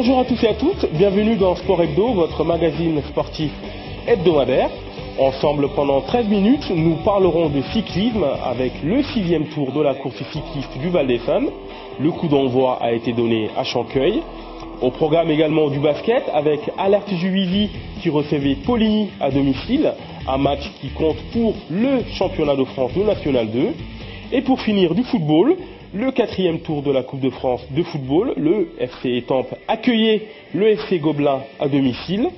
Bonjour à tous et à toutes, bienvenue dans Sport Hebdo, votre magazine sportif hebdomadaire. Ensemble pendant 13 minutes, nous parlerons de cyclisme avec le 6e tour de la course cycliste du Val d'Essonne. Le coup d'envoi a été donné à Chanqueuil. Au programme également du basket avec Alerte Juvisy qui recevait Poligny à domicile, un match qui compte pour le championnat de France de National 2. Et pour finir du football, le 4e tour de la Coupe de France de football, le FC Étampes accueillait le FC Gobelin à domicile.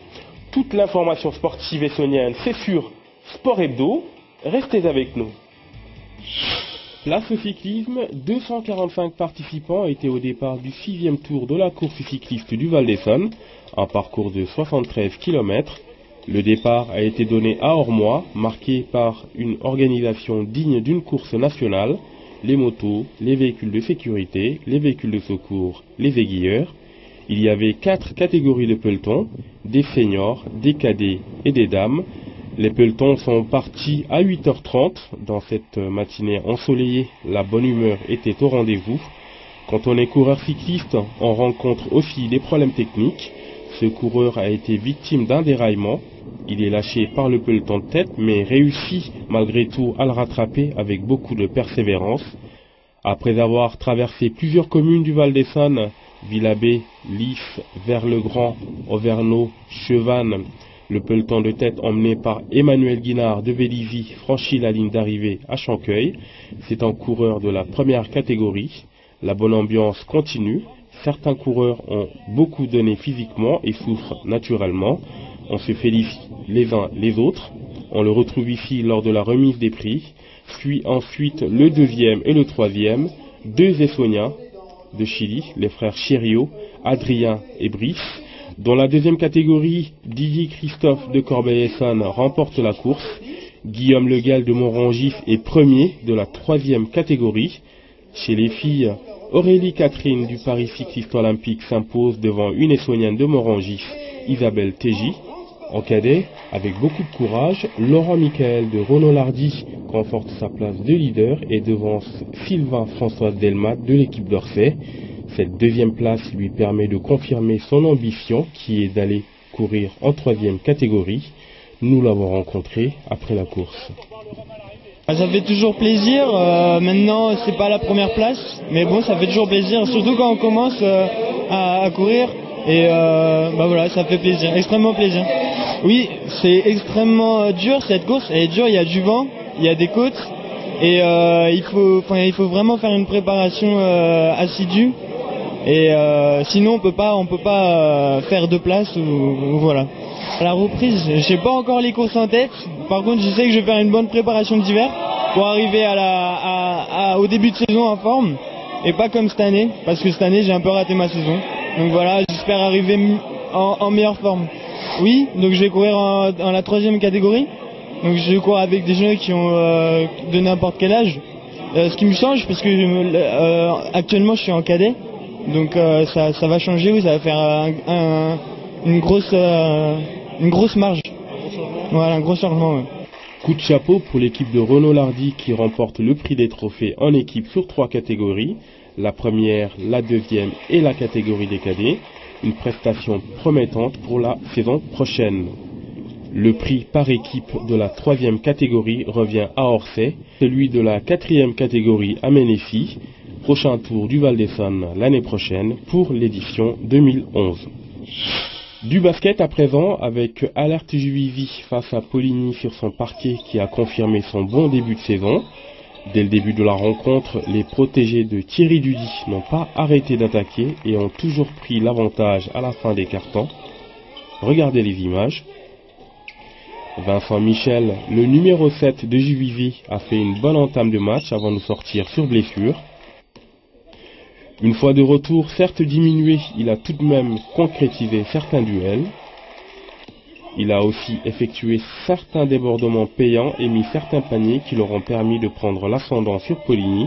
Toute l'information sportive essonnienne, c'est sur Sport Hebdo. Restez avec nous. Place au cyclisme, 245 participants étaient au départ du 6e tour de la course cycliste du Val d'Essonne, un parcours de 73 km. Le départ a été donné à Ormois, marqué par une organisation digne d'une course nationale, les motos, les véhicules de sécurité, les véhicules de secours, les aiguilleurs. Il y avait 4 catégories de pelotons, des seniors, des cadets et des dames. Les pelotons sont partis à 8h30. Dans cette matinée ensoleillée, la bonne humeur était au rendez-vous. Quand on est coureur cycliste, on rencontre aussi des problèmes techniques. Ce coureur a été victime d'un déraillement. Il est lâché par le peloton de tête, mais réussit malgré tout à le rattraper avec beaucoup de persévérance. Après avoir traversé plusieurs communes du Val d'Essonne, Villabé, Lif, Vers-le-Grand, Auvergnat, Chevannes, le peloton de tête emmené par Emmanuel Guinard de Vélizy franchit la ligne d'arrivée à Chanqueuil. C'est un coureur de la première catégorie. La bonne ambiance continue. Certains coureurs ont beaucoup donné physiquement et souffrent naturellement. On se félicite les uns les autres. On le retrouve ici lors de la remise des prix. Suit ensuite le 2e et le 3e, 2 Essonniens de Chili, les frères Chériot, Adrien et Brice. Dans la 2e catégorie, Didier Christophe de Corbeil-Essonnes remporte la course. Guillaume Legal de Montrangis est premier de la 3e catégorie. Chez les filles, Aurélie Catherine du Paris Cycliste Olympique s'impose devant une Essonnienne de Montrangis, Isabelle Tégy. En cadet, avec beaucoup de courage, Laurent Michael de Renault-Lardy conforte sa place de leader et devance Sylvain François Delmat de l'équipe d'Orsay. Cette 2e place lui permet de confirmer son ambition qui est d'aller courir en 3e catégorie. Nous l'avons rencontré après la course. Ça fait toujours plaisir, maintenant c'est pas la première place, mais bon ça fait toujours plaisir, surtout quand on commence à courir et voilà, ça fait plaisir, extrêmement plaisir. Oui, c'est extrêmement dur cette course, elle est dure, il y a du vent, il y a des côtes et il faut vraiment faire une préparation assidue et sinon on peut pas faire 2 places ou voilà. À la reprise, j'ai pas encore les courses en tête. Par contre, je sais que je vais faire une bonne préparation d'hiver pour arriver au début de saison en forme et pas comme cette année, parce que cette année j'ai un peu raté ma saison. Donc voilà, j'espère arriver en meilleure forme. Oui, donc je vais courir en la 3e catégorie. Donc je cours avec des gens qui ont de n'importe quel âge. Ce qui me change parce que actuellement je suis en cadet. Donc ça va changer, oui, ça va faire une grosse marge. Voilà, un gros changement. Ouais. Coup de chapeau pour l'équipe de Renault-Lardy qui remporte le prix des trophées en équipe sur 3 catégories, la première, la 2e et la catégorie des cadets. Une prestation promettante pour la saison prochaine. Le prix par équipe de la 3e catégorie revient à Orsay, celui de la 4e catégorie à Mennecy. Prochain tour du Val d'Essonne l'année prochaine pour l'édition 2011. Du basket à présent avec Alerte Juvisy face à Poligny sur son parquet qui a confirmé son bon début de saison. Dès le début de la rencontre, les protégés de Thierry Dudy n'ont pas arrêté d'attaquer et ont toujours pris l'avantage à la fin des cartons. Regardez les images. Vincent Michel, le numéro 7 de Juvisy, a fait une bonne entame de match avant de sortir sur blessure. Une fois de retour, certes diminué, il a tout de même concrétisé certains duels. Il a aussi effectué certains débordements payants et mis certains paniers qui leur ont permis de prendre l'ascendant sur Poligny.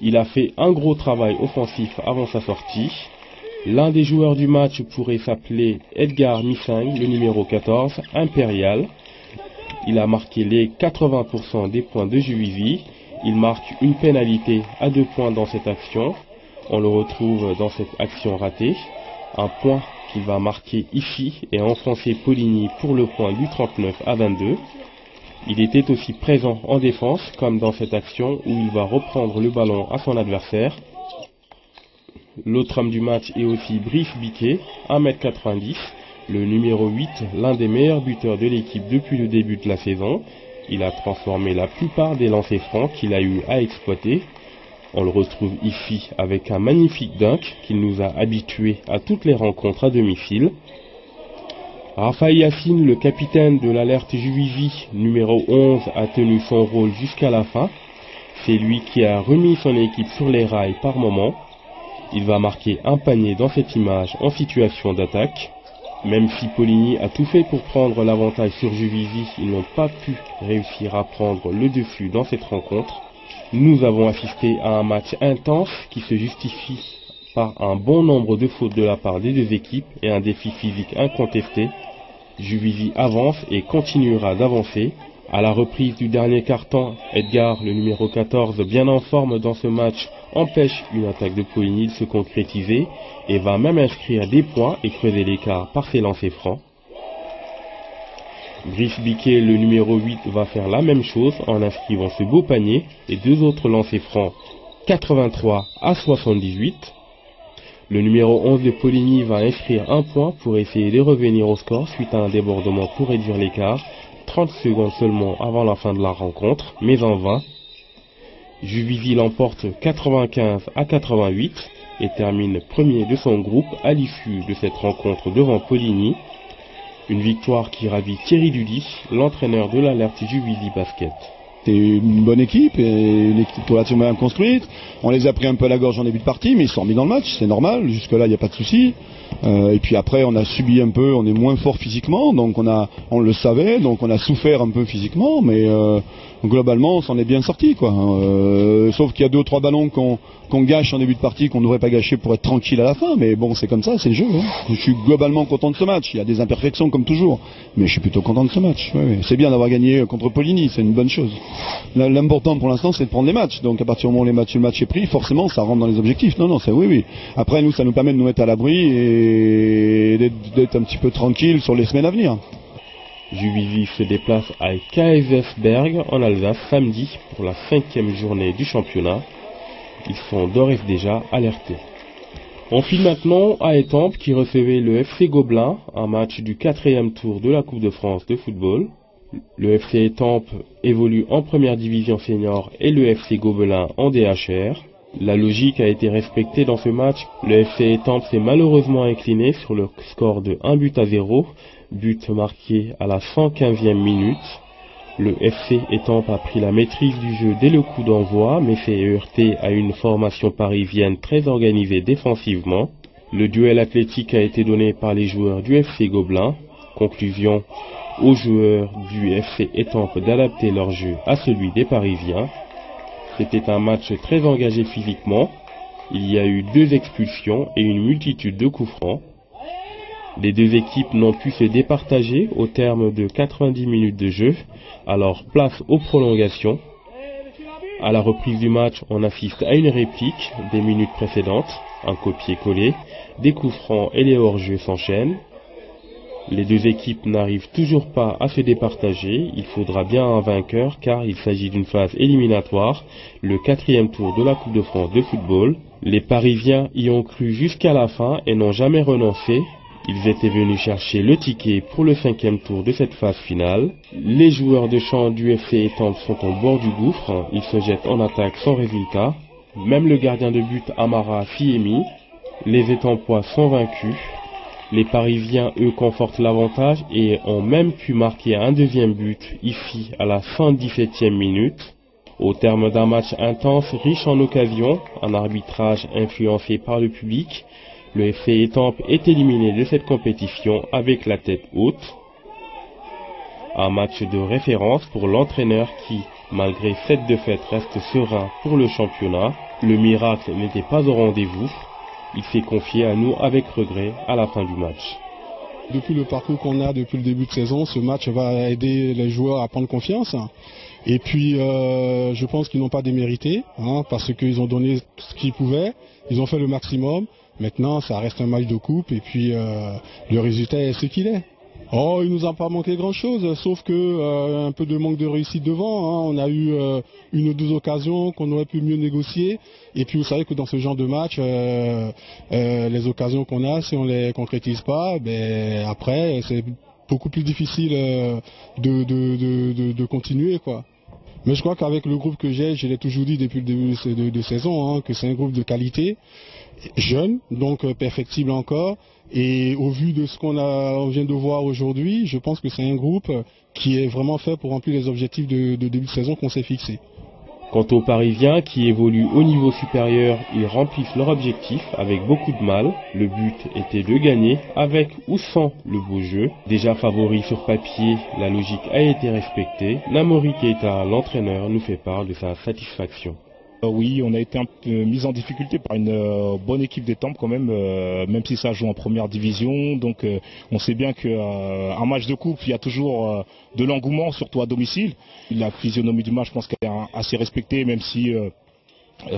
Il a fait un gros travail offensif avant sa sortie. L'un des joueurs du match pourrait s'appeler Edgar Missing, le numéro 14, impérial. Il a marqué les 80% des points de Juvisy. Il marque une pénalité à 2 points dans cette action. On le retrouve dans cette action ratée. Un point qu'il va marquer ici et enfoncer Poligny pour le point du 39-22. Il était aussi présent en défense, comme dans cette action où il va reprendre le ballon à son adversaire. L'autre homme du match est aussi Brice Biquet, 1m90, le numéro 8, l'un des meilleurs buteurs de l'équipe depuis le début de la saison. Il a transformé la plupart des lancers francs qu'il a eu à exploiter. On le retrouve ici avec un magnifique dunk qu'il nous a habitués à toutes les rencontres à domicile. Raphaël Yacine, le capitaine de l'Alert Juvisy, numéro 11, a tenu son rôle jusqu'à la fin. C'est lui qui a remis son équipe sur les rails par moment. Il va marquer un panier dans cette image en situation d'attaque. Même si Poligny a tout fait pour prendre l'avantage sur Juvisy, ils n'ont pas pu réussir à prendre le dessus dans cette rencontre. Nous avons assisté à un match intense qui se justifie par un bon nombre de fautes de la part des deux équipes et un défi physique incontesté. Juvisy avance et continuera d'avancer. À la reprise du dernier quart-temps, Edgar, le numéro 14, bien en forme dans ce match, empêche une attaque de Poligny de se concrétiser et va même inscrire des points et creuser l'écart par ses lancers francs. Brice Biquet, le numéro 8, va faire la même chose en inscrivant ce beau panier et deux autres lancers francs, 83-78. Le numéro 11 de Poligny va inscrire un point pour essayer de revenir au score suite à un débordement pour réduire l'écart, 30 secondes seulement avant la fin de la rencontre, mais en vain. Juvisy l'emporte 95-88 et termine premier de son groupe à l'issue de cette rencontre devant Poligny. Une victoire qui ravit Thierry Dudy, l'entraîneur de l'Alert Juvisy Basket. C'est une bonne équipe, et une équipe relativement bien construite. On les a pris un peu à la gorge en début de partie, mais ils sont remis dans le match, c'est normal, jusque-là il n'y a pas de souci. Et puis après on a subi un peu, on est moins fort physiquement, donc on le savait, donc on a souffert un peu physiquement, mais globalement on s'en est bien sorti, quoi. Sauf qu'il y a 2 ou 3 ballons qu'on gâche en début de partie, qu'on ne devrait pas gâcher pour être tranquille à la fin, mais bon, c'est comme ça, c'est le jeu. Hein. Je suis globalement content de ce match, il y a des imperfections comme toujours, mais je suis plutôt content de ce match. Ouais. C'est bien d'avoir gagné contre Poligny, c'est une bonne chose. L'important pour l'instant c'est de prendre les matchs, donc à partir du moment où le match est pris, forcément ça rentre dans les objectifs. Non, c'est oui. Après nous, ça nous permet de nous mettre à l'abri et d'être un petit peu tranquille sur les semaines à venir. Juvisy se déplace à Kaisersberg en Alsace samedi pour la 5e journée du championnat. Ils sont d'ores et déjà alertés. On file maintenant à Étampes qui recevait le FC Gobelin, un match du 4e tour de la Coupe de France de football. Le FC Étampes évolue en première division senior et le FC Gobelin en DHR. La logique a été respectée dans ce match. Le FC Étampes s'est malheureusement incliné sur le score de 1-0, but marqué à la 115e minute. Le FC Étampes a pris la maîtrise du jeu dès le coup d'envoi, mais s'est heurté à une formation parisienne très organisée défensivement. Le duel athlétique a été donné par les joueurs du FC Gobelin. Conclusion, aux joueurs du FC Étampes d'adapter leur jeu à celui des Parisiens. C'était un match très engagé physiquement. Il y a eu 2 expulsions et une multitude de coups francs. Les deux équipes n'ont pu se départager au terme de 90 minutes de jeu, alors place aux prolongations. À la reprise du match, on assiste à une réplique des minutes précédentes, un copier-coller, des coups francs et les hors-jeux s'enchaînent. Les deux équipes n'arrivent toujours pas à se départager, il faudra bien un vainqueur car il s'agit d'une phase éliminatoire, le 4e tour de la Coupe de France de football. Les Parisiens y ont cru jusqu'à la fin et n'ont jamais renoncé. Ils étaient venus chercher le ticket pour le 5e tour de cette phase finale. Les joueurs de champ du FC Étampes sont au bord du gouffre, ils se jettent en attaque sans résultat. Même le gardien de but Amara s'y est mis. Les Étampois sont vaincus. Les Parisiens, eux, confortent l'avantage et ont même pu marquer un 2e but ici à la 117e minute. Au terme d'un match intense, riche en occasions, un arbitrage influencé par le public, le FC Étampes est éliminé de cette compétition avec la tête haute. Un match de référence pour l'entraîneur qui, malgré cette défaite, reste serein pour le championnat. Le miracle n'était pas au rendez-vous. Il s'est confié à nous avec regret à la fin du match. Depuis le parcours qu'on a depuis le début de saison, ce match va aider les joueurs à prendre confiance. Et puis, je pense qu'ils n'ont pas démérité, parce qu'ils ont donné ce qu'ils pouvaient. Ils ont fait le maximum. Maintenant, ça reste un match de coupe et puis le résultat est ce qu'il est. Oh, il nous a pas manqué grand-chose, sauf que un peu de manque de réussite devant. On a eu une ou deux occasions qu'on aurait pu mieux négocier. Et puis vous savez que dans ce genre de match, les occasions qu'on a, si on les concrétise pas, ben après c'est beaucoup plus difficile de continuer, quoi. Mais je crois qu'avec le groupe que j'ai, je l'ai toujours dit depuis le début de saison, que c'est un groupe de qualité, jeune, donc perfectible encore. Et au vu de ce on vient de voir aujourd'hui, je pense que c'est un groupe qui est vraiment fait pour remplir les objectifs de début de saison qu'on s'est fixés. Quant aux Parisiens qui évoluent au niveau supérieur, ils remplissent leur objectif avec beaucoup de mal. Le but était de gagner avec ou sans le beau jeu. Déjà favori sur papier, la logique a été respectée. Namori Keita, l'entraîneur, nous fait part de sa satisfaction. Oui, on a été un peu mis en difficulté par une bonne équipe d'Étampes quand même, même si ça joue en première division. Donc on sait bien qu'un match de coupe, il y a toujours de l'engouement, surtout à domicile. La physionomie du match, je pense qu'elle est assez respectée, même si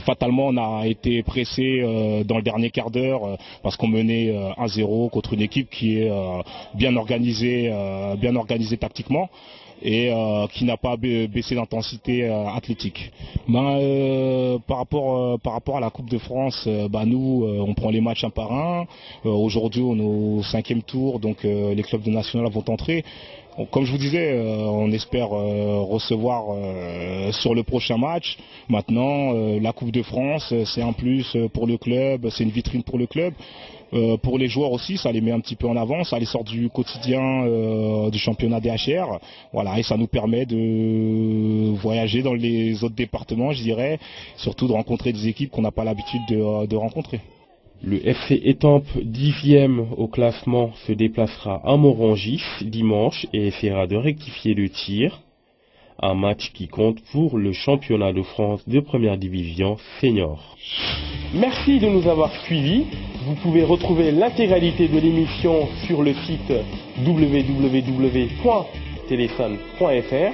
fatalement on a été pressé dans le dernier quart d'heure parce qu'on menait 1-0 contre une équipe qui est bien organisée tactiquement et qui n'a pas baissé d'intensité athlétique. Par rapport à la Coupe de France, nous on prend les matchs un par un. Aujourd'hui on est au 5e tour, donc les clubs de national vont entrer. Comme je vous disais, on espère recevoir sur le prochain match. Maintenant, la Coupe de France, c'est un plus pour le club, c'est une vitrine pour le club. Pour les joueurs aussi, ça les met un petit peu en avant, ça les sort du quotidien du championnat DHR. Voilà, et ça nous permet de voyager dans les autres départements, je dirais, surtout de rencontrer des équipes qu'on n'a pas l'habitude de rencontrer. Le FC Étampes, 10e au classement, se déplacera à Morangis dimanche et essaiera de rectifier le tir. Un match qui compte pour le championnat de France de première division senior. Merci de nous avoir suivis. Vous pouvez retrouver l'intégralité de l'émission sur le site www.telesun.fr.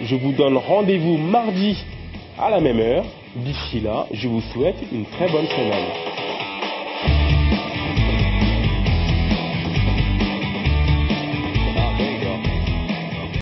Je vous donne rendez-vous mardi à la même heure. D'ici là, je vous souhaite une très bonne semaine.